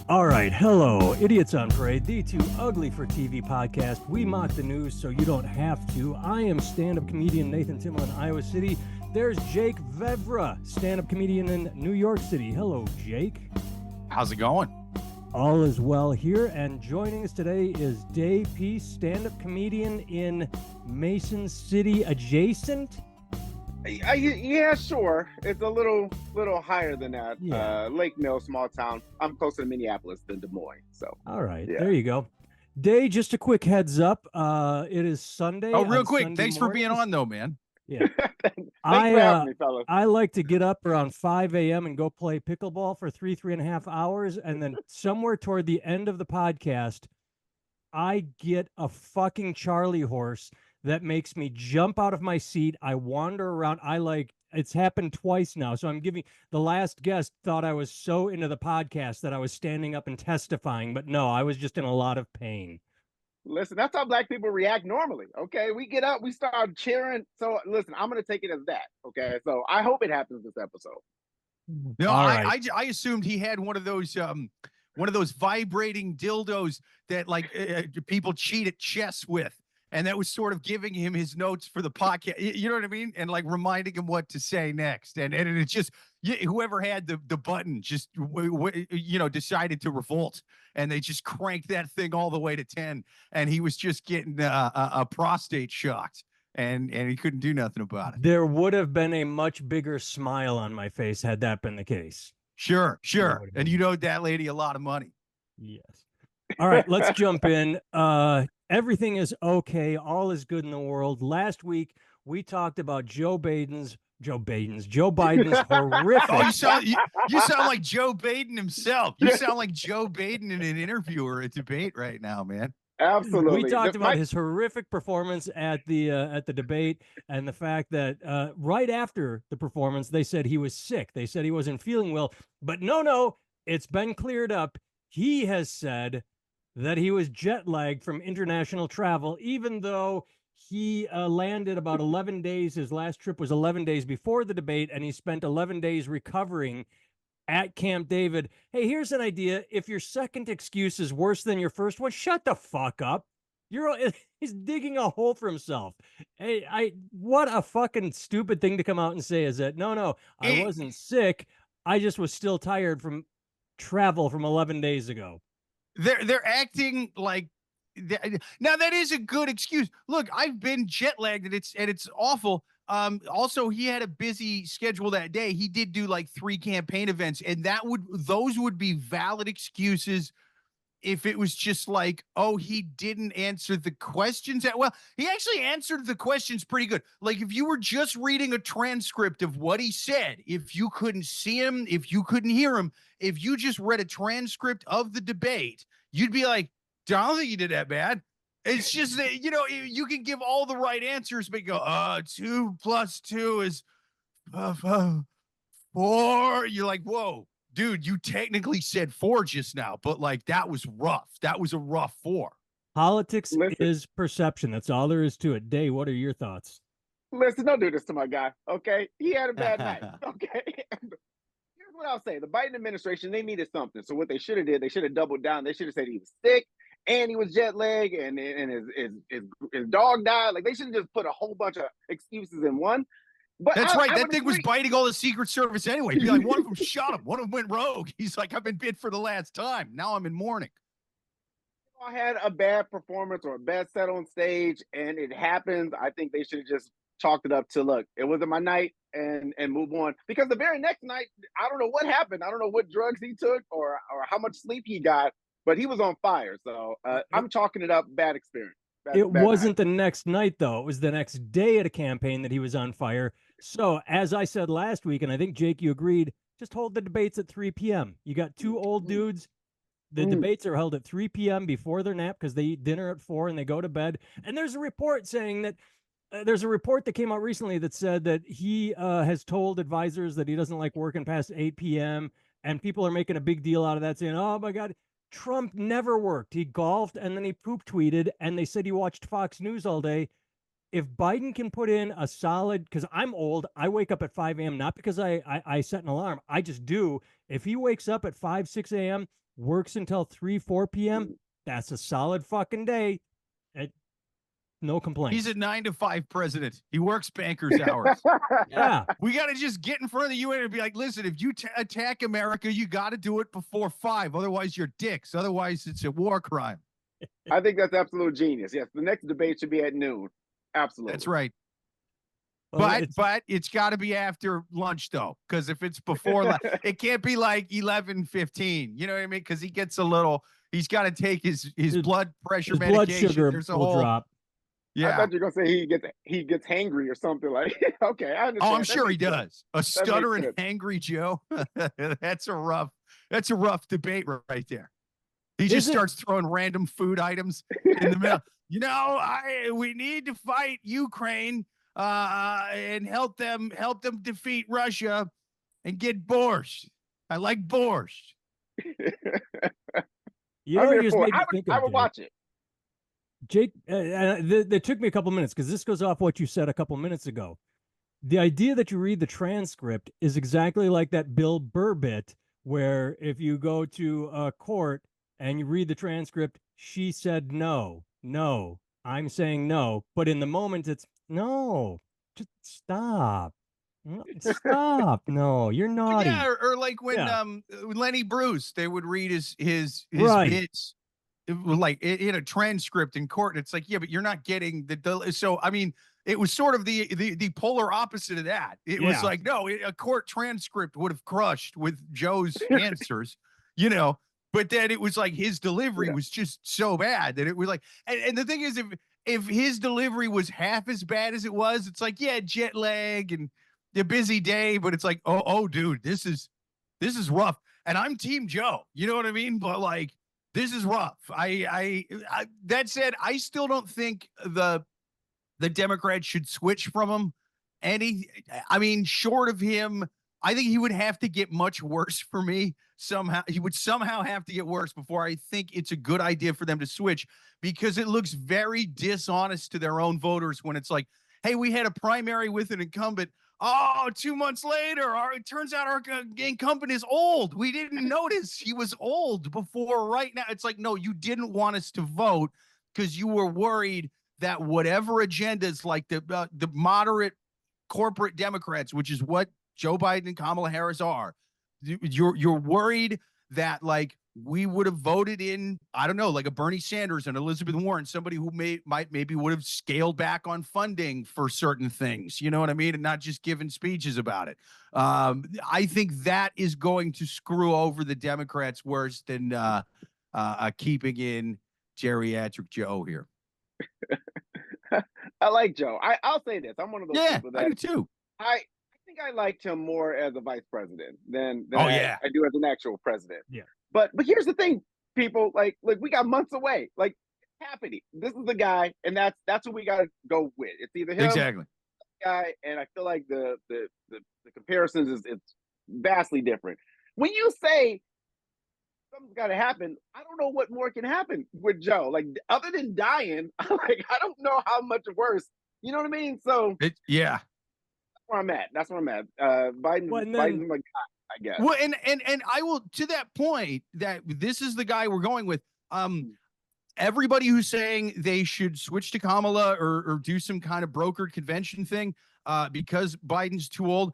All right, hello, Idiots on Parade, the too ugly for TV podcast. We mock the news so you don't have to. I am stand-up comedian Nathan Timmel in Iowa City. There's Jake Vevra, stand-up comedian in New York City. Hello, Jake. How's it going? All is well here, and joining us today is Dave Peace, stand-up comedian in Mason City adjacent. Yeah, sure. It's a little higher than that. Yeah. Lake Mill, small town. I'm closer to Minneapolis than Des Moines. So. All right, Yeah. There you go. Dave, just a quick heads up. It is Sunday. Oh, real quick. Sunday Thanks for being mornings. on, though, man. Yeah. Thanks for having me, fellas. I like to get up around 5 a.m. and go play pickleball for 3.5 hours. And then somewhere toward the end of the podcast, I get a fucking Charlie horse that makes me jump out of my seat. I wander around. It's happened twice now. So the last guest thought I was so into the podcast that I was standing up and testifying. But no, I was just in a lot of pain. Listen, that's how Black people react normally. Okay, we get up, we start cheering. So listen, I'm gonna take it as that. Okay, so I hope it happens this episode. No, Right. I assumed he had one of those vibrating dildos that people cheat at chess with, and that was sort of giving him his notes for the podcast. You know what I mean? And like reminding him what to say next. And it's just whoever had the button just decided to revolt, and they just cranked that thing all the way to 10, and he was just getting a prostate shocked. And he couldn't do nothing about it. There would have been a much bigger smile on my face had that been the case. Sure. And you owed that lady a lot of money. Yes. All right, let's jump in. Everything is okay. All is good in the world. Last week, we talked about Joe Biden's horrific. Oh, you sound like Joe Biden himself. You sound like Joe Biden in an interview or a debate right now, man. Absolutely. We talked about his horrific performance at the debate, and the fact that right after the performance, they said he was sick. They said he wasn't feeling well. But no, it's been cleared up. He has said that he was jet lagged from international travel, even though he landed about 11 days. His last trip was 11 days before the debate, and he spent 11 days recovering at Camp David. Hey, here's an idea. If your second excuse is worse than your first one, shut the fuck up. He's digging a hole for himself. Hey, what a fucking stupid thing to come out and say is that, no, I wasn't sick. I just was still tired from travel from 11 days ago. They're acting like now that is a good excuse. Look, I've been jet lagged and it's awful. Also, he had a busy schedule that day. He did do like 3 campaign events, and those would be valid excuses if it was just like, oh, he didn't answer the questions. Well, he actually answered the questions pretty good. Like if you were just reading a transcript of what he said, if you couldn't see him, if you couldn't hear him, if you just read a transcript of the debate, you'd be like, I don't think you did that bad. It's just that, you can give all the right answers, but you go, 2 + 2 is 4. You're like, whoa, dude, you technically said 4 just now, but like that was rough. That was a rough 4. Politics is perception. That's all there is to it. Dave, what are your thoughts? Listen, don't do this to my guy. Okay, he had a bad night. Okay. Here's what I'll say: the Biden administration, they needed something. So what they should have did, they should have doubled down. They should have said he was sick and he was jet lagged and his dog died. Like they should have just put a whole bunch of excuses in one. But that's right. That thing was biting all the Secret Service anyway. Be like, one of them shot him. One of them went rogue. He's like, I've been bit for the last time. Now I'm in mourning. I had a bad performance or a bad set on stage, and it happens. I think they should have just chalked it up to, look, it wasn't my night, and move on. Because the very next night, I don't know what happened. I don't know what drugs he took or how much sleep he got, but he was on fire. So I'm chalking it up bad experience. It wasn't the next night, though. It was the next day at a campaign that he was on fire. So, as I said last week, and I think, Jake, you agreed, just hold the debates at 3 p.m. You got 2 old dudes. The debates are held at 3 p.m. before their nap because they eat dinner at 4 and they go to bed. And there's a report saying that there's a report that came out recently that said that he has told advisors that he doesn't like working past 8 p.m. And people are making a big deal out of that, saying, oh, my God, Trump never worked. He golfed and then he poop tweeted, and they said he watched Fox News all day. If Biden can put in a solid, because I'm old, I wake up at 5 a.m., not because I set an alarm. I just do. If he wakes up at 5, 6 a.m., works until 3, 4 p.m., that's a solid fucking day. No complaints. He's a 9 to 5 president. He works bankers hours. Yeah. We got to just get in front of the UN and be like, listen, if you attack America, you got to do it before 5. Otherwise, you're dicks. Otherwise, it's a war crime. I think that's absolute genius. Yes, the next debate should be at noon. Absolutely. That's right. Well, But it's got to be after lunch, though, because if it's before, it can't be like 11:15. You know what I mean? Because he gets a little, he's got to take his blood pressure his medication. blood sugar There's a will whole drop. Yeah. I thought you were gonna say he gets hangry or something like. Okay, I understand. Oh, I'm sure he does. A stuttering, angry Joe. That's a rough debate right there. He just starts throwing random food items in the middle. You know, we need to fight Ukraine and help them defeat Russia and get borscht. I like borscht. You know, you just made me think of I would watch it. Jake, that took me a couple minutes because this goes off what you said a couple minutes ago. The idea that you read the transcript is exactly like that Bill Burr bit, where if you go to a court and you read the transcript, she said no, I'm saying no, but in the moment it's no, just stop. Stop. No, you're naughty. Yeah, or like when Lenny Bruce, they would read his Right. bits. Like in a transcript in court, it's like, yeah, but you're not getting the. So I mean, it was sort of the polar opposite of that. It was like, no, a court transcript would have crushed with Joe's answers, you know. But then it was like his delivery was just so bad that it was like, and the thing is, if his delivery was half as bad as it was, it's like, yeah, jet lag and a busy day, but it's like, oh, dude, this is rough. And I'm Team Joe, you know what I mean? But like, this is rough. I that said, I still don't think the Democrats should switch from him. I mean, short of him, I think he would have to get much worse for me. Somehow he would somehow have to get worse before I think it's a good idea for them to switch, because it looks very dishonest to their own voters when it's like, hey, we had a primary with an incumbent. Oh, 2 months later, it turns out our incumbent is old. We didn't notice he was old before right now. It's like, no, you didn't want us to vote because you were worried that whatever agendas, like the moderate corporate Democrats, which is what Joe Biden and Kamala Harris are, you're worried that like we would have voted in, I don't know, like a Bernie Sanders and Elizabeth Warren, somebody who maybe would have scaled back on funding for certain things, you know what I mean? And not just giving speeches about it. I think that is going to screw over the Democrats worse than keeping in geriatric Joe here. I like Joe. I'll say this. I'm one of those people that I do too. I think I liked him more as a vice president than I do as an actual president. Yeah. But here's the thing, people, like we got months away. Like, it's happening. This is the guy, and that's what we got to go with. It's either him, exactly, guy, and I feel like the comparisons is vastly different. When you say something's got to happen, I don't know what more can happen with Joe. Like, other than dying, like I don't know how much worse. You know what I mean? So that's where I'm at. That's where I'm at. Biden's my guy, I guess. Well, and I will, to that point, that this is the guy we're going with. Everybody who's saying they should switch to Kamala or do some kind of brokered convention thing because Biden's too old,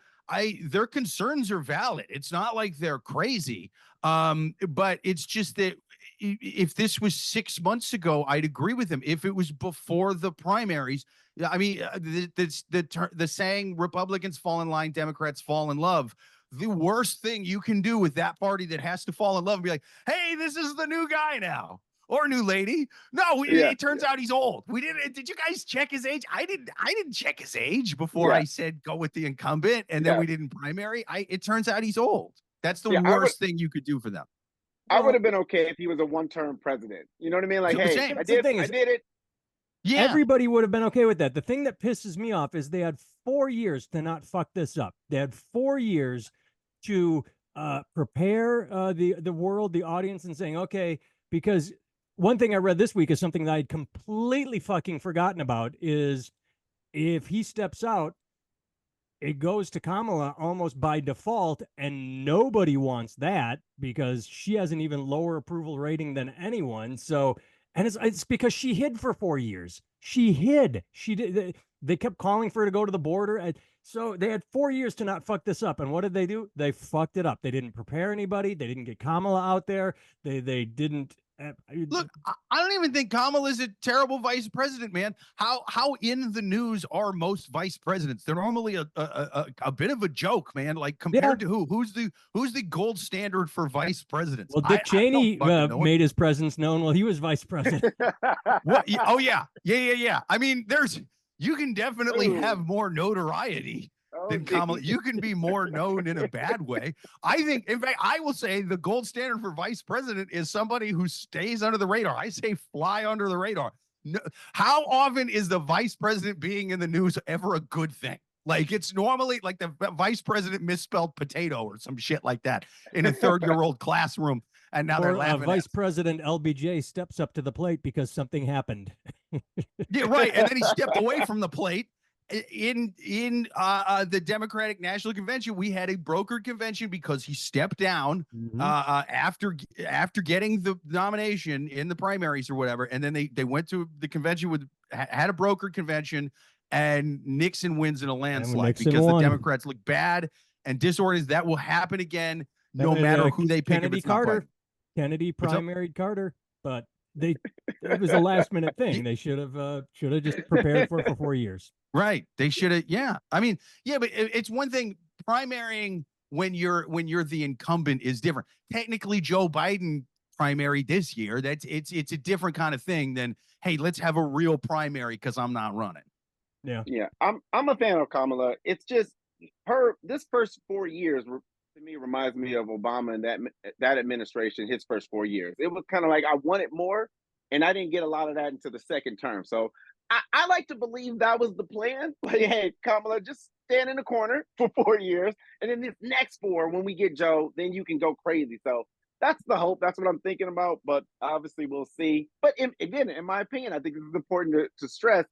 their concerns are valid. It's not like they're crazy. But it's just that if this was 6 months ago, I'd agree with him. If it was before the primaries, I mean, the saying Republicans fall in line, Democrats fall in love. The worst thing you can do with that party that has to fall in love and be like, hey, this is the new guy now. Or new lady. No, it turns out he's old. We didn't. Did you guys check his age? I didn't check his age before I said go with the incumbent, and then we didn't primary. It turns out he's old. That's the worst thing you could do for them. I would have been okay if he was a one-term president. You know what I mean? Like, hey, I did it. Yeah. Everybody would have been okay with that. The thing that pisses me off is they had 4 years to not fuck this up. They had 4 years to prepare the world, the audience, and saying, okay, because one thing I read this week is something that I'd completely fucking forgotten about is if he steps out, it goes to Kamala almost by default, and nobody wants that because she has an even lower approval rating than anyone. So, and it's because she hid for 4 years. She hid. She did. They kept calling for her to go to the border. And so they had 4 years to not fuck this up. And what did they do? They fucked it up. They didn't prepare anybody. They didn't get Kamala out there. They didn't. Look, I don't even think Kamala's a terrible vice president, man. How in the news are most vice presidents? They're normally a bit of a joke, man. Like compared to who? Who's the gold standard for vice presidents? Well, Dick Cheney made his presence known while he was vice president. What? Oh yeah. I mean, you can definitely have more notoriety than Kamala. You can be more known in a bad way. I think, in fact, I will say the gold standard for vice president is somebody who stays under the radar. I say fly under the radar. No, how often is the vice president being in the news ever a good thing? Like, it's normally like the vice president misspelled potato or some shit like that in a third-year-old classroom. And now they're laughing. Vice President LBJ steps up to the plate because something happened. Yeah, right. And then he stepped away from the plate. In the Democratic National Convention, we had a brokered convention because he stepped down after getting the nomination in the primaries or whatever, and then they went to the convention had a brokered convention, and Nixon wins in a landslide because the Democrats look bad and disorganized. That will happen again, no matter who they pick. Kennedy primaried Carter, but it was a last minute thing. They should have just prepared for it for 4 years. Right. They should have. Yeah. I mean, yeah, but it's one thing primarying when you're the incumbent is different. Technically, Joe Biden primary this year, it's a different kind of thing than, hey, let's have a real primary because I'm not running. Yeah. Yeah. I'm a fan of Kamala. It's just this first 4 years to me reminds me of Obama and that administration, his first 4 years. It was kind of like I wanted more, and I didn't get a lot of that into the second term. So I like to believe that was the plan. But hey, Kamala, just stand in the corner for 4 years, and then this next 4, when we get Joe, then you can go crazy. So that's the hope. That's what I'm thinking about. But obviously, we'll see. But again, in my opinion, I think this is important to stress.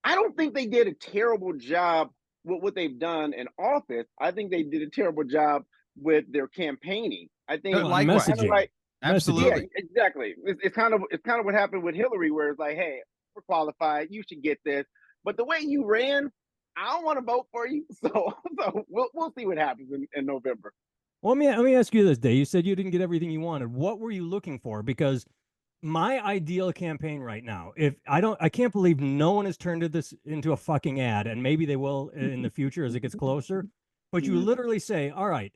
I don't think they did a terrible job with what they've done in office. I think they did a terrible job with their campaigning. I think messaging. Absolutely. Yeah, exactly. It's kind of what happened with Hillary, where it's like, hey, we're qualified, you should get this. But the way you ran, I don't want to vote for you. So we'll see what happens in November. Well, let me ask you this, Day. You said you didn't get everything you wanted. What were you looking for? Because my ideal campaign right now, I can't believe no one has turned this into a fucking ad, and maybe they will in the future as it gets closer. But you literally say, all right,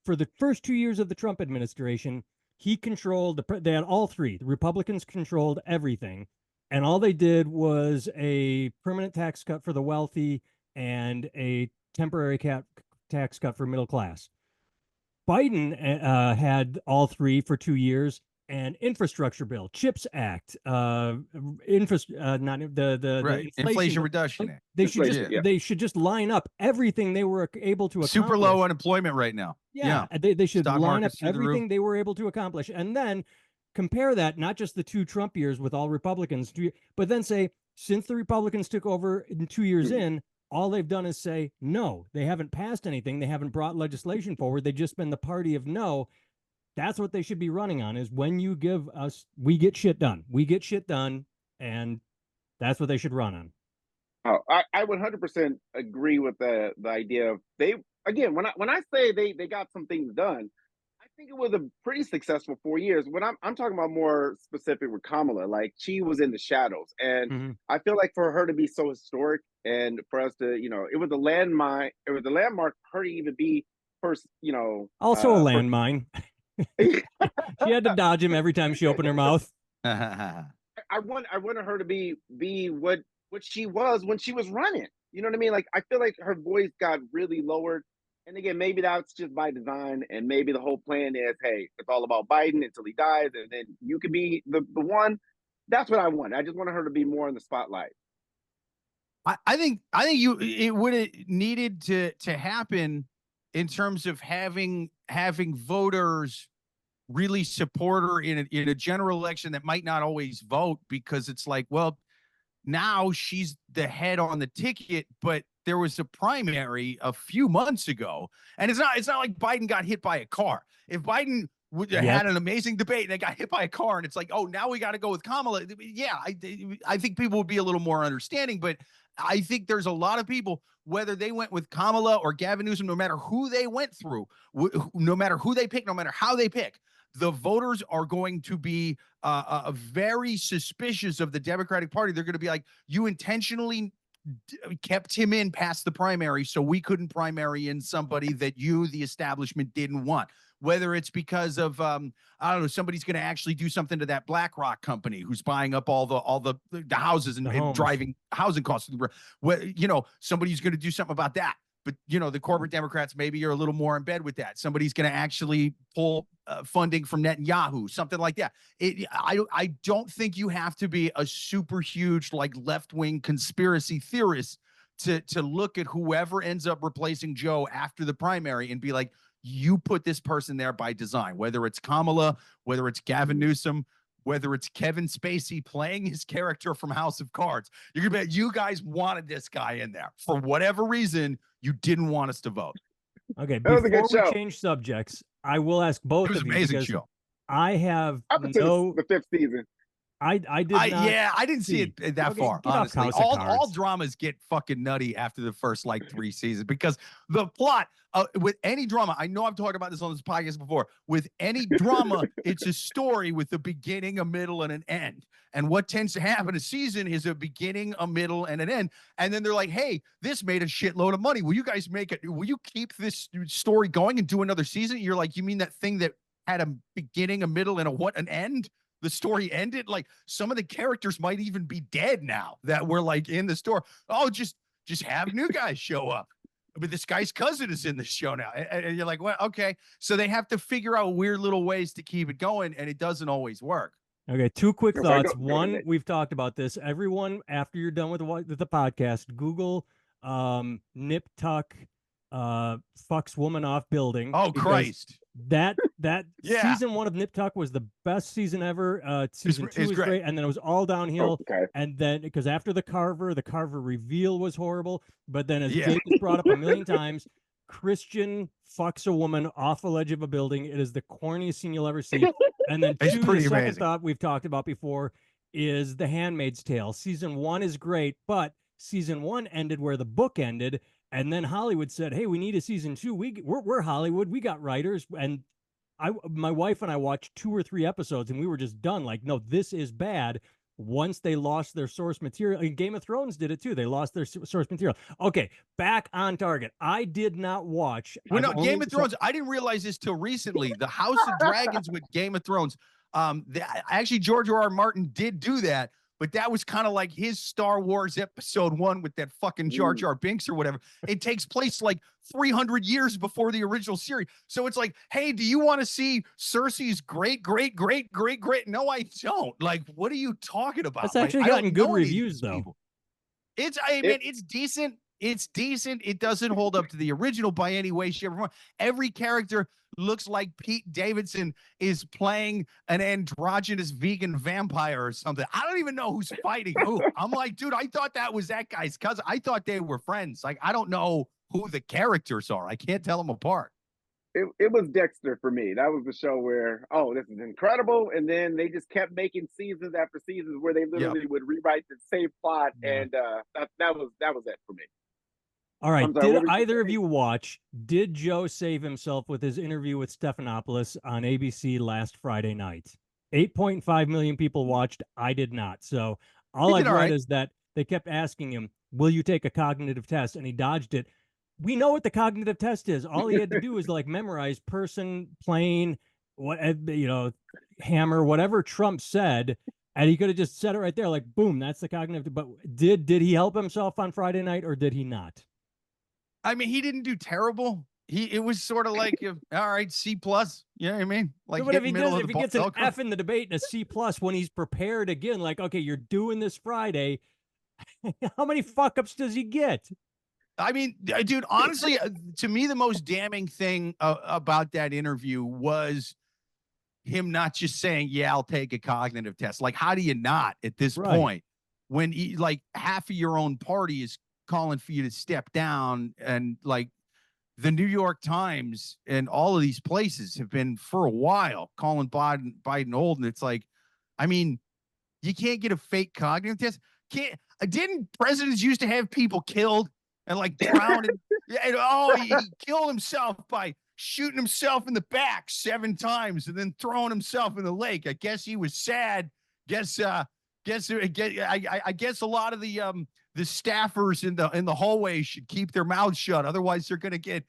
for the first 2 years of the Trump administration, he controlled they had all three. The Republicans controlled everything. And all they did was a permanent tax cut for the wealthy and a temporary tax cut for middle class. Biden had all three for 2 years, and infrastructure bill, CHIPS Act, Inflation Reduction Act. They should just line up everything they were able to accomplish. Super low unemployment right now. Yeah. They should line up everything they were able to accomplish, and then compare that, not just the 2 Trump years with all Republicans, but then say, since the Republicans took over in 2 years in, all they've done is say no. They haven't passed anything. They haven't brought legislation forward. They've just been the party of no. That's what they should be running on, is when you give us, we get shit done. We get shit done, and that's what they should run on. Oh, I 100% agree with the idea of when I say they got some things done, I think it was a pretty successful 4 years. When I'm talking about more specific with Kamala, like she was in the shadows, and I feel like for her to be so historic and for us to, it was a landmark. It was a landmark for her to even be first, also a landmine. She had to dodge him every time she opened her mouth. I wanted her to be what she was when she was running. You know what I mean? Like, I feel like her voice got really lowered. And again, maybe that's just by design, and maybe the whole plan is, hey, it's all about Biden until he dies, and then you can be the one. That's what I want. I just wanted her to be more in the spotlight. I think it would have needed to happen in terms of having voters really support her in a general election that might not always vote, because it's like, well, now she's the head on the ticket, but there was a primary a few months ago, and it's not like Biden got hit by a car. If Biden had an amazing debate and they got hit by a car, and it's like, oh, now we got to go with Kamala. Yeah, I think people would be a little more understanding, but I think there's a lot of people, whether they went with Kamala or Gavin Newsom, no matter who they went through, no matter who they pick, no matter how they pick, the voters are going to be very suspicious of the Democratic Party. They're going to be like, you intentionally kept him in past the primary so we couldn't primary in somebody that you, the establishment, didn't want. Whether it's because of I don't know, somebody's going to actually do something to that BlackRock company who's buying up all the houses and driving housing costs. You know, somebody's going to do something about that. But, you know, the corporate Democrats maybe are a little more in bed with that. Somebody's going to actually pull funding from Netanyahu, something like that. I don't think you have to be a super huge, like, left-wing conspiracy theorist to look at whoever ends up replacing Joe after the primary and be like, you put this person there by design, whether it's Kamala, whether it's Gavin Newsom, whether it's Kevin Spacey playing his character from House of Cards. You're gonna bet you guys wanted this guy in there for whatever reason. You didn't want us to vote. Okay, before we change subjects, I will ask both of you. It was an amazing show. I have the fifth season. I did not. Yeah, I didn't see it that far. Honestly, all dramas get fucking nutty after the first like 3 seasons because the plot with any drama. I know I've talked about this on this podcast before. With any drama, it's a story with a beginning, a middle, and an end. And what tends to happen a season is a beginning, a middle, and an end. And then they're like, "Hey, this made a shitload of money. Will you guys make it? Will you keep this story going and do another season?" You're like, "You mean that thing that had a beginning, a middle, and an end?" The story ended. Like, some of the characters might even be dead now that were like in the store. Oh, just have new guys show up. But this guy's cousin is in the show now. And you're like, well, okay. So they have to figure out weird little ways to keep it going, and it doesn't always work. Okay, 2 quick thoughts. One, we've talked about this. Everyone, after you're done with the podcast, Google Nip Tuck fucks woman off building. Oh, Christ. That season 1 of Nip Tuck was the best season ever. Season 2 was great, and then it was all downhill. Okay. And then because after the Carver reveal was horrible. But then, as Jake has brought up a million times, Christian fucks a woman off the ledge of a building. It is the corniest scene you'll ever see. And then the second thought we've talked about before is The Handmaid's Tale. Season 1 is great, but season 1 ended where the book ended. And then Hollywood said, "Hey, we need a season 2. We're Hollywood. We got writers." And my wife and I watched 2 or 3 episodes, and we were just done. Like, no, this is bad. Once they lost their source material, and Game of Thrones did it too. They lost their source material. Okay, back on target. I did not watch. Game of Thrones. I didn't realize this till recently. The House of Dragons with Game of Thrones. Actually, George R.R. Martin did do that. But that was kind of like his Star Wars episode 1 with that fucking Jar Jar Binks or whatever. It takes place like 300 years before the original series. So it's like, hey, do you want to see Cersei's great? No, I don't. Like, what are you talking about? It's actually gotten good reviews, though. It's decent. It's decent. It doesn't hold up to the original by any way, shape, or form. Every character looks like Pete Davidson is playing an androgynous vegan vampire or something. I don't even know who's fighting who. I'm like, dude, I thought that was that guy's cousin. I thought they were friends. Like, I don't know who the characters are. I can't tell them apart. It was Dexter for me. That was the show where, oh, this is incredible. And then they just kept making seasons after seasons where they literally would rewrite the same plot. And that was it for me. All right. Did either of you watch, did Joe save himself with his interview with Stephanopoulos on ABC last Friday night? 8.5 million people watched. I did not. So all I've read is that they kept asking him, will you take a cognitive test? And he dodged it. We know what the cognitive test is. All he had to do is like memorize person, plane, hammer, whatever Trump said. And he could have just said it right there. Like, boom, that's the cognitive. But did he help himself on Friday night or did he not? I mean, he didn't do terrible. It was sort of like, all right, C+. You know what I mean? Like, but if he gets an F in the debate and a C+ when he's prepared again, like, okay, you're doing this Friday, how many fuck-ups does he get? I mean, dude, honestly, to me, the most damning thing about that interview was him not just saying, yeah, I'll take a cognitive test. Like, how do you not at this point when half of your own party is calling for you to step down. And like the New York Times and all of these places have been for a while calling Biden old. And it's like, I mean, you can't get a fake cognitive test. Didn't presidents used to have people killed and like drowned? He killed himself by shooting himself in the back 7 times and then throwing himself in the lake. I guess he was sad. I guess a lot of the staffers in the hallway should keep their mouths shut. Otherwise, they're gonna get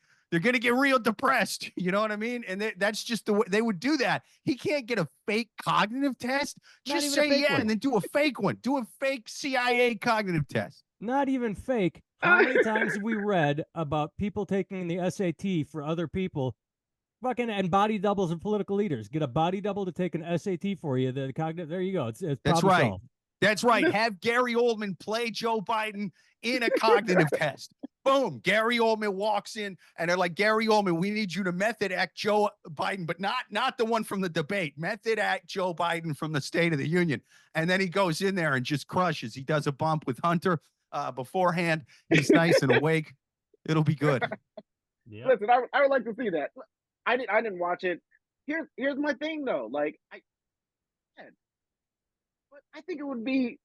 real depressed. You know what I mean? And that's just the way they would do that. He can't get a fake cognitive test. Just say yeah, and then do a fake one. Do a fake CIA cognitive test. Not even fake. How many times have we read about people taking the SAT for other people? Fucking and body doubles of political leaders. Get a body double to take an SAT for you. The cognitive. There you go. It's That's right. solved. That's right. Have Gary Oldman play Joe Biden in a cognitive test. Boom. Gary Oldman walks in and they're like, Gary Oldman, we need you to method act Joe Biden, but not the one from the debate. Method act Joe Biden from the State of the Union. And then he goes in there and just crushes. He does a bump with Hunter beforehand. He's nice and awake. It'll be good. Yeah. Listen, I would like to see that. I didn't watch it. Here's my thing though. Like but I think it would be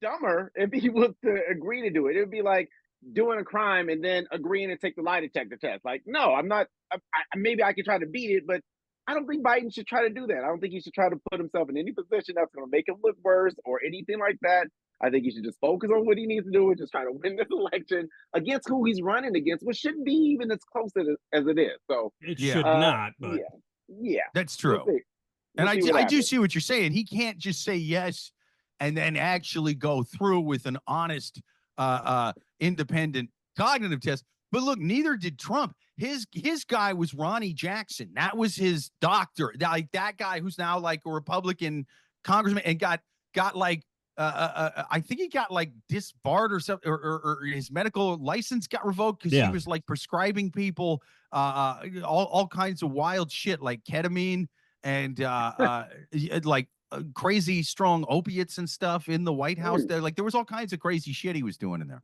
dumber if he was to agree to do it. It would be like doing a crime and then agreeing to take the lie detector test. Like, no, I'm not. Maybe I could try to beat it, but I don't think Biden should try to do that. I don't think he should try to put himself in any position that's going to make him look worse or anything like that. I think he should just focus on what he needs to do and just try to win this election against who he's running against, which shouldn't be even as close as it is. So it should not, but yeah, that's true. And I do see what you're saying. He can't just say yes and then actually go through with an honest, independent cognitive test. But look, neither did Trump. His guy was Ronnie Jackson. That was his doctor. Like that guy who's now like a Republican congressman and got like I think he got like disbarred or something, or his medical license got revoked because he was like prescribing people all kinds of wild shit like ketamine and like crazy strong opiates and stuff in the White House. There was all kinds of crazy shit he was doing in there.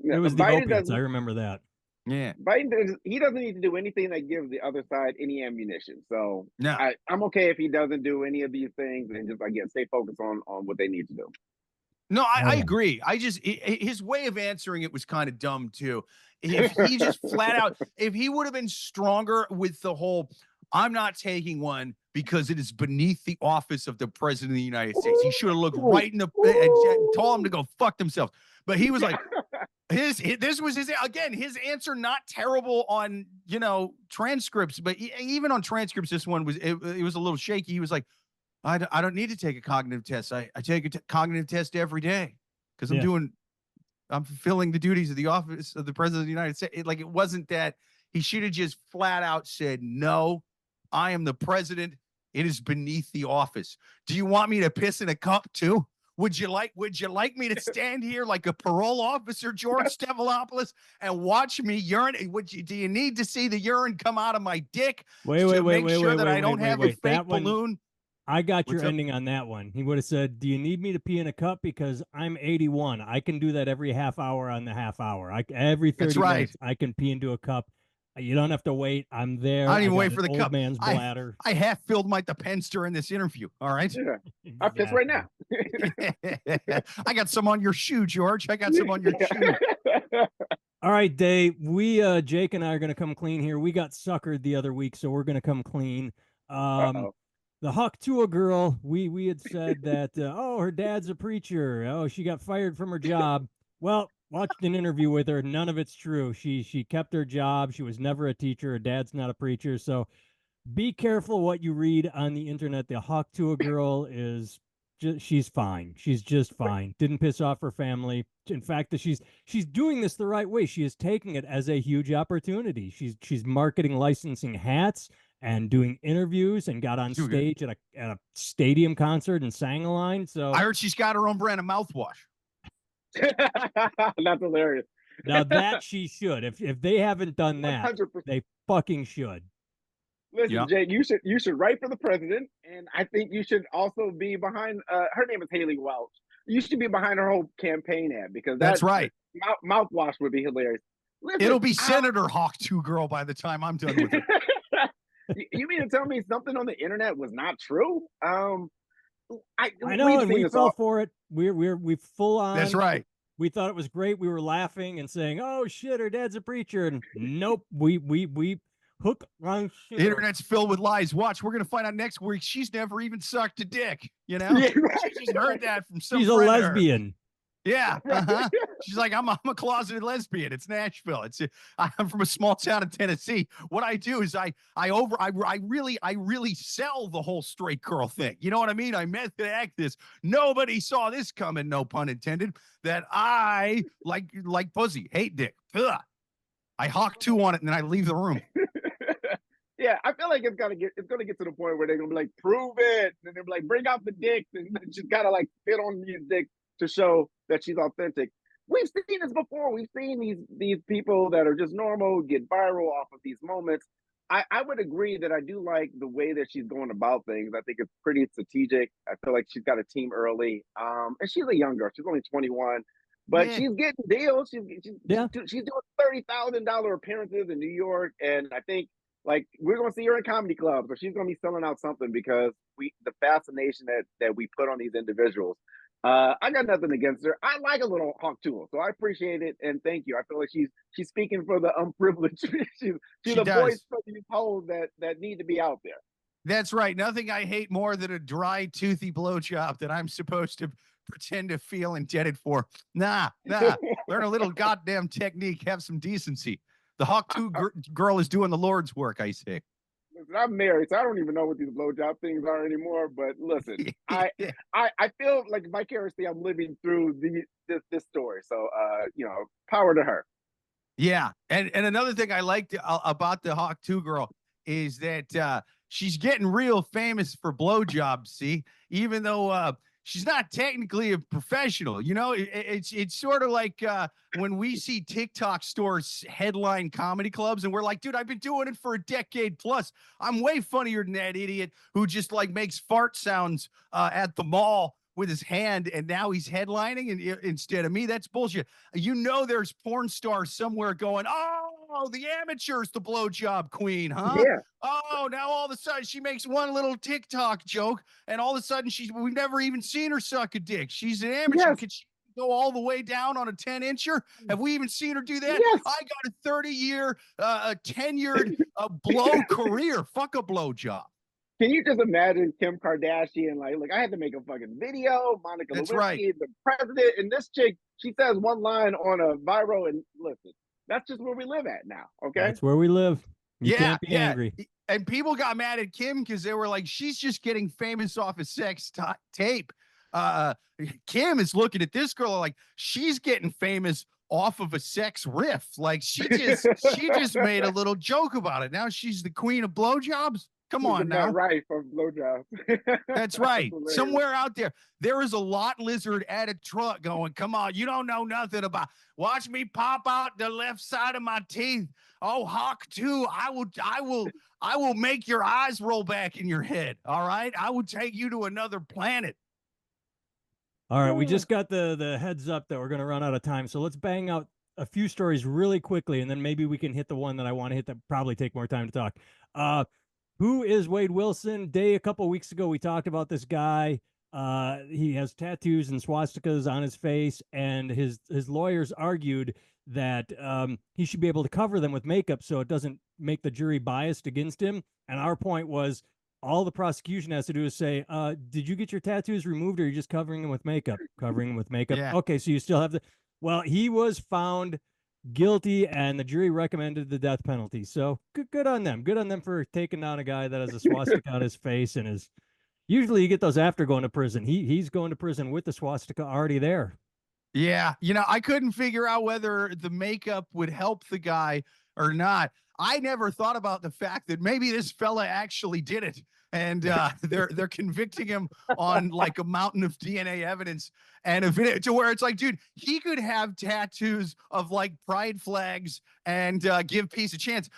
Yeah, it was the opiates. I remember that. Yeah, Biden he doesn't need to do anything that gives the other side any ammunition. So no. I'm okay if he doesn't do any of these things and just again stay focused on what they need to do. No, I agree. His way of answering it was kind of dumb too. If he just flat out, if he would have been stronger with the whole, I'm not taking one because it is beneath the office of the president of the United States. He should have looked right in the and told him to go fuck themselves. But he was like, this was his answer, not terrible on transcripts, but even on transcripts, this one was it was a little shaky. He was like, I don't need to take a cognitive test. I take a cognitive test every day because I'm fulfilling the duties of the office of the president of the United States. It wasn't that. He should have just flat out said, no, I am the president. It is beneath the office. Do you want me to piss in a cup too? Would you like me to stand here like a parole officer, George Stephanopoulos, and watch me urinate? Do you need to see the urine come out of my dick to make sure that I don't have a fake balloon? I got your ending on that one. He would have said, do you need me to pee in a cup? Because I'm 81. I can do that every half hour on the half hour. Every 30 minutes, I can pee into a cup. You don't have to wait. I'm there. I don't even wait for the old cup. Man's bladder. I half filled my Depends during this interview. All right. Yeah. Exactly. I piss right now. I got some on your shoe, George. I got some on your shoe. All right, Dave. We Jake and I are gonna come clean here. We got suckered the other week, so we're gonna come clean. The Huck Tuah girl, we had said that her dad's a preacher. Oh, she got fired from her job. Well, watched an interview with her. None of it's true. She kept her job. She was never a teacher. Her dad's not a preacher. So be careful what you read on the internet. The Huck Tuah girl she's fine. She's just fine. Didn't piss off her family. In fact, she's doing this the right way. She is taking it as a huge opportunity. She's marketing licensing hats and doing interviews and got on stage at a stadium concert and sang a line. So I heard she's got her own brand of mouthwash. That's hilarious. Now that she should. If they haven't done that, 100%. They fucking should. Listen, Jay, you should write for the president, and I think you should also be behind. Her name is Haley Welch. You should be behind her whole campaign ad because that's right. Mouthwash would be hilarious. Listen, It'll be Senator Hawk 2 girl by the time I'm done with it. You mean to tell me something on the internet was not true? I know, we've and seen we this fell all. for it. We full on. That's right. We thought it was great. We were laughing and saying, "Oh shit, her dad's a preacher," and nope, we hook on. The internet's filled with lies. Watch, we're gonna find out next week. She's never even sucked a dick. You know, Yeah, right. she just heard that from some. She's a friend of hers. lesbian. Yeah, she's like, I'm a closeted lesbian. It's Nashville. I'm from a small town in Tennessee. What I do is I really sell the whole straight girl thing. You know what I mean? I method act this. Nobody saw this coming. No pun intended. That I like pussy, hate dick. Ugh. I hawk 2 on it and then I leave the room. Yeah, I feel like it's gonna get to the point where they're gonna be like, prove it, and they're like, bring out the dick, and she's gotta like fit on these dicks to show that she's authentic. We've seen this before. We've seen these people that are just normal get viral off of these moments. I would agree that I do like the way that she's going about things. I think it's pretty strategic. I feel like she's got a team early. And she's a young girl. She's only 21, but she's getting deals. She's doing $30,000 appearances in New York, and I think like we're gonna see her in comedy clubs, or she's gonna be selling out something because the fascination that we put on these individuals. I got nothing against her. I like a little Hawk Tuah, so I appreciate it and thank you. I feel like she's speaking for the unprivileged. she's a voice for these hoes that need to be out there. That's right. Nothing I hate more than a dry, toothy blowjob that I'm supposed to pretend to feel indebted for. Nah. Learn a little goddamn technique. Have some decency. The Hawk 2 girl is doing the Lord's work, I say. Listen, I'm married, so I don't even know what these blowjob things are anymore. But listen, I feel like vicariously I'm living through this story. So power to her. Yeah, and another thing I liked about the Hawk 2 girl is that she's getting real famous for blowjobs. See, even though she's not technically a professional, you know, it's sort of like when we see TikTok stores headline comedy clubs and we're like, dude, I've been doing it for a decade plus. I'm way funnier than that idiot who just like makes fart sounds at the mall with his hand, and now he's headlining instead of me. That's bullshit. You know, there's porn stars somewhere going, oh, the amateur's the blowjob queen, huh? Yeah. Oh, now all of a sudden she makes one little TikTok joke, and all of a sudden we've never even seen her suck a dick. She's an amateur. Yes. Could she go all the way down on a 10-incher? Have we even seen her do that? Yes. I got a 30-year, tenured blow career. Fuck a blowjob. Can you just imagine Kim Kardashian? Like, I had to make a fucking video. Monica That's Lewinsky, right. the president, and this chick, she says one line on a viral, and listen, that's just where we live at now. Okay, that's where we live. You can't be angry. And people got mad at Kim because they were like, she's just getting famous off a sex tape. Kim is looking at this girl like she's getting famous off of a sex riff. Like she just made a little joke about it. Now she's the queen of blowjobs. Come on now. Right, for blowjobs. That's right. Somewhere out there is a lot lizard at a truck going, come on, you don't know nothing about. Watch me pop out the left side of my teeth. Oh, Hawk 2, I will make your eyes roll back in your head. All right. I will take you to another planet. All right, we just got the heads up that we're going to run out of time. So let's bang out a few stories really quickly, and then maybe we can hit the one that I want to hit that probably take more time to talk. Who is Wade Wilson? A couple of weeks ago, we talked about this guy. He has tattoos and swastikas on his face, and his lawyers argued that he should be able to cover them with makeup so it doesn't make the jury biased against him. And our point was, all the prosecution has to do is say, did you get your tattoos removed, or are you just covering them with makeup? Covering them with makeup. Yeah. Okay, so you still have well, he was found guilty, and the jury recommended the death penalty. So good on them. Good on them for taking down a guy that has a swastika on his face and is. Usually you get those after going to prison. He's going to prison with the swastika already there. Yeah, you know, I couldn't figure out whether the makeup would help the guy or not. I never thought about the fact that maybe this fella actually did it, and they're convicting him on like a mountain of DNA evidence and a video to where it's like, dude, he could have tattoos of like pride flags and give peace a chance.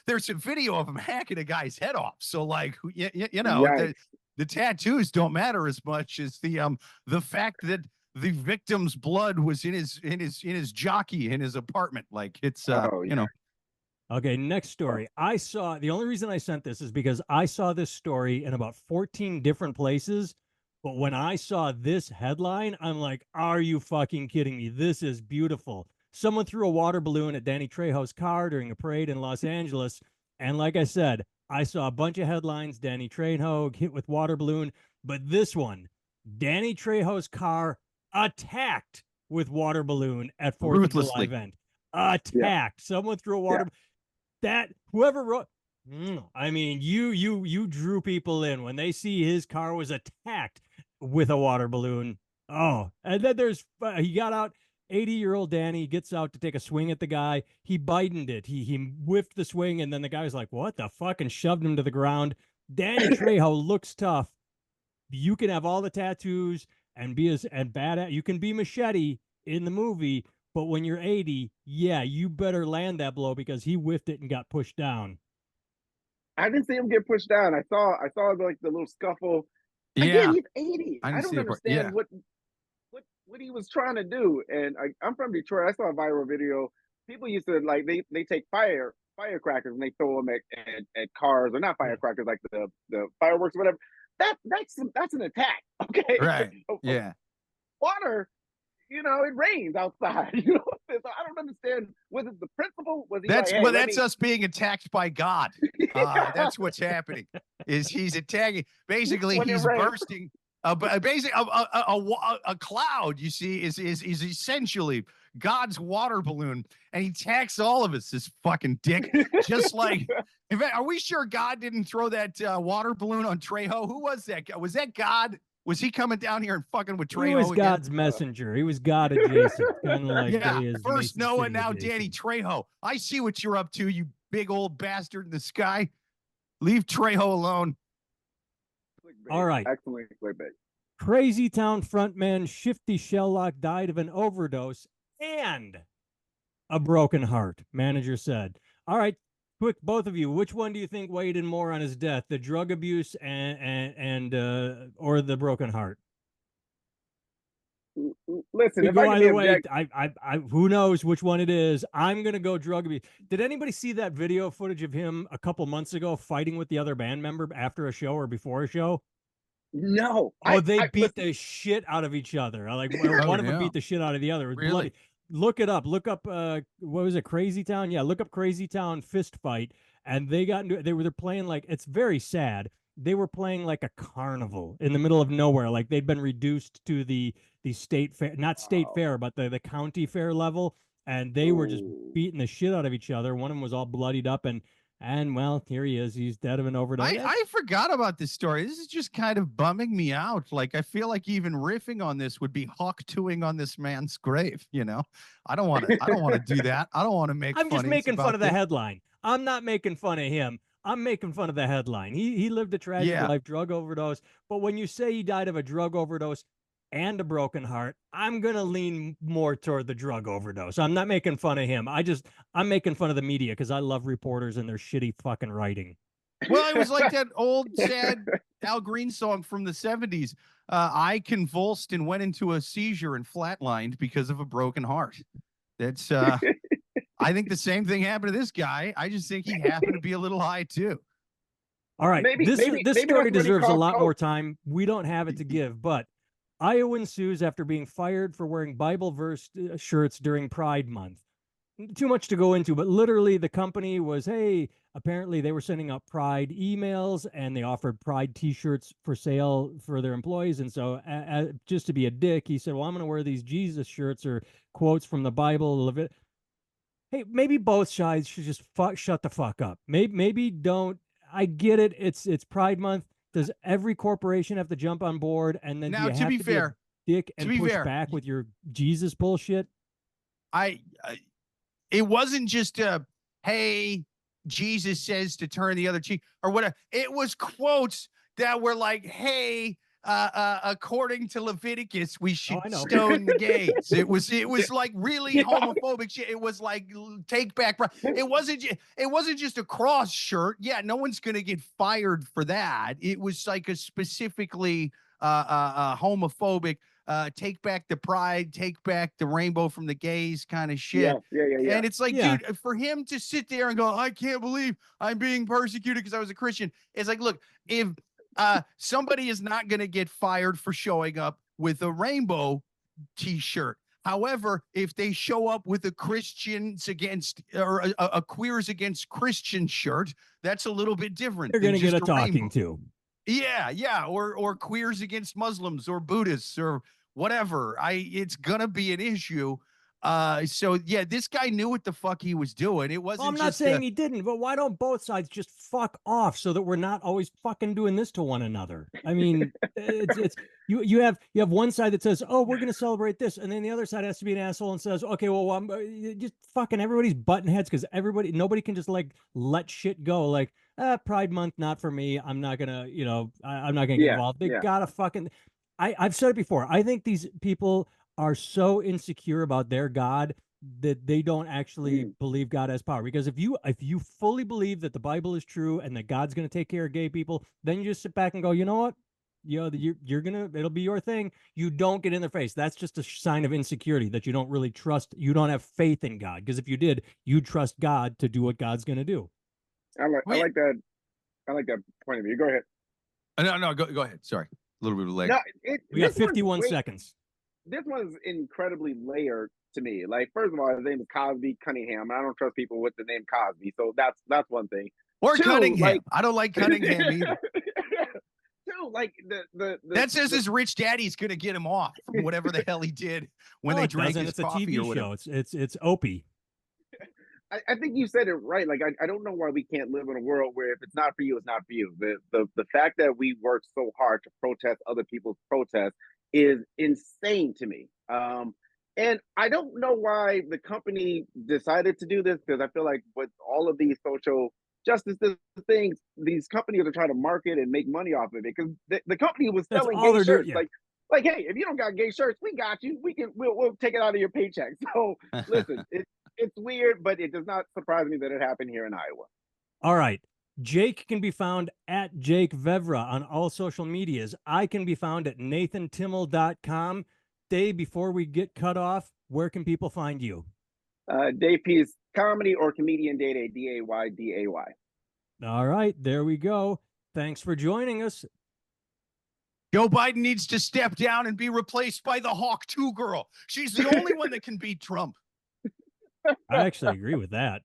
There's a video of him hacking a guy's head off. So like, you know, right. The tattoos don't matter as much as the fact that the victim's blood was in his jockey in his apartment. Like it's you know. Okay, next story. The only reason I sent this is because I saw this story in about 14 different places. But when I saw this headline, I'm like, are you fucking kidding me? This is beautiful. Someone threw a water balloon at Danny Trejo's car during a parade in Los Angeles. And like I said, I saw a bunch of headlines, Danny Trejo hit with water balloon. But this one, Danny Trejo's car attacked with water balloon at 4th of July event. Attacked. Yeah. Someone threw a water that whoever wrote, I mean, you drew people in when they see his car was attacked with a water balloon. Oh, and then he got out. 80-year-old Danny gets out to take a swing at the guy. He Bidened it. He whiffed the swing, and then the guy was like, "What the fuck?" and shoved him to the ground. Danny Trejo looks tough. You can have all the tattoos and be bad at. You can be Machete in the movie. But when you're 80, yeah, you better land that blow because he whiffed it and got pushed down. I didn't see him get pushed down. I saw like the little scuffle. Yeah, again, he's 80. I don't understand what he was trying to do. And I'm from Detroit. I saw a viral video. People used to like they take firecrackers and they throw them at cars, or not firecrackers, like the fireworks, or whatever. That's an attack. Okay, right? Yeah, water. You know, it rains outside. You know, so I don't understand. Was it the principal? Was he? That's like, hey, that's us being attacked by God. That's what's happening. Is he's attacking? Basically, he's bursting. Basically, a cloud. You see, is essentially God's water balloon, and he attacks all of us. This fucking dick. Just like, in fact, are we sure God didn't throw that water balloon on Trejo? Who was that? Was that God? Was he coming down here and fucking with Trejo? He was God's messenger. He was God adjacent. Kind of like first Noah, now Danny Trejo. I see what you're up to, you big old bastard in the sky. Leave Trejo alone. All right. Excellent clickbait. Crazy Town frontman Shifty Shellshock died of an overdose and a broken heart, manager said. All right. Quick, both of you, which one do you think weighed in more on his death, the drug abuse and or the broken heart? Listen, if go either way, I who knows which one it is. I'm gonna go drug abuse. Did anybody see that video footage of him a couple months ago fighting with the other band member after a show or before a show? No. Oh, they beat the shit out of each other. Like one of them beat the shit out of the other. Really? Bloody. Look it up. Look up what was it? Crazy Town? Yeah, look up Crazy Town fist fight. And they got into they're playing like, it's very sad. They were playing like a carnival in the middle of nowhere. Like they'd been reduced to the state fair, not state fair, but the county fair level. And they were just beating the shit out of each other. One of them was all bloodied up, and well, here he is. He's dead of an overdose. I forgot about this story. This is just kind of bumming me out. Like, I feel like even riffing on this would be hawk-tooing on this man's grave. You know, I don't want to do that. I don't want to make. I'm just making fun of the headline. I'm not making fun of him. I'm making fun of the headline. He lived a tragic life, drug overdose. But when you say he died of a drug overdose and a broken heart, I'm going to lean more toward the drug overdose. I'm not making fun of him. I'm making fun of the media because I love reporters and their shitty fucking writing. Well, it was like that old sad Al Green song from the 70s. I convulsed and went into a seizure and flatlined because of a broken heart. That's, I think the same thing happened to this guy. I just think he happened to be a little high too. All right. This story deserves a lot more time. We don't have it to give, but Iowan sues after being fired for wearing Bible verse shirts during Pride Month. Too much to go into, but literally the company was, apparently they were sending out Pride emails and they offered Pride t-shirts for sale for their employees. And so just to be a dick, he said, well, I'm going to wear these Jesus shirts or quotes from the Bible. Hey, maybe both sides should just shut the fuck up. Maybe don't. I get it. It's Pride Month. Does every corporation have to jump on board? And then now, to be fair, dick and push back with your Jesus bullshit? It wasn't just hey, Jesus says to turn the other cheek or whatever. It was quotes that were like, hey, according to Leviticus, we should stone the gays. It was like really homophobic shit. It was like take back. It wasn't just a cross shirt. Yeah, no one's gonna get fired for that. It was like a specifically homophobic take back the pride, take back the rainbow from the gays kind of shit. Yeah. And it's like, Yeah. dude, for him to sit there and go, I can't believe I'm being persecuted because I was a Christian. It's like, look, if somebody is not going to get fired for showing up with a rainbow t-shirt. However, if they show up with a Christians against or a queers against Christian shirt, that's a little bit different. You're going to get a talking rainbow. to. Yeah, or queers against Muslims or Buddhists or whatever. It's gonna be an issue. So yeah, this guy knew what the fuck he was doing. It wasn't. Well, I'm not saying he didn't, but why don't both sides just fuck off so that we're not always fucking doing this to one another? I mean, it's you have one side that says, oh, we're gonna celebrate this, and then the other side has to be an asshole and says, okay, well, I'm just fucking everybody's button heads because nobody can just like let shit go. Like, Pride Month, not for me. I'm not gonna, I'm not gonna get involved. They gotta fucking. I've said it before. I think these people are so insecure about their God that they don't actually believe God has power. Because if you fully believe that the Bible is true and that God's gonna take care of gay people, then you just sit back and go, you know what? You're gonna, it'll be your thing. You don't get in their face. That's just a sign of insecurity that you don't really trust. You don't have faith in God. Because if you did, you'd trust God to do what God's gonna do. I like that point of view. Go ahead. No, go ahead. Sorry, a little bit of lag. No, we got 51 seconds. This one's incredibly layered to me. Like, first of all, his name is Cosby Cunningham, and I don't trust people with the name Cosby, so that's one thing. Or Two, Cunningham. like, I don't like Cunningham either. Two, like that says his rich daddy's gonna get him off from whatever the hell he did when they drank his coffee. It's a TV show. It's Opie. I think you said it right. Like, I don't know why we can't live in a world where if it's not for you, it's not for you. The fact that we work so hard to protest other people's protests is insane to me. And I don't know why the company decided to do this, because I feel like with all of these social justice things, these companies are trying to market and make money off of it. Because the company was selling gay shirts. Yeah. Like, hey, if you don't got gay shirts, we got you. We'll take it out of your paycheck. So listen, it's weird, but it does not surprise me that it happened here in Iowa. All right. Jake can be found at Jake Vevra on all social medias. I can be found at nathantimmel.com. Dave, before we get cut off, where can people find you? Dave P's Comedy or Comedian Day, Dayday. All right. There we go. Thanks for joining us. Joe Biden needs to step down and be replaced by the Hawk 2 girl. She's the only one that can beat Trump. I actually agree with that.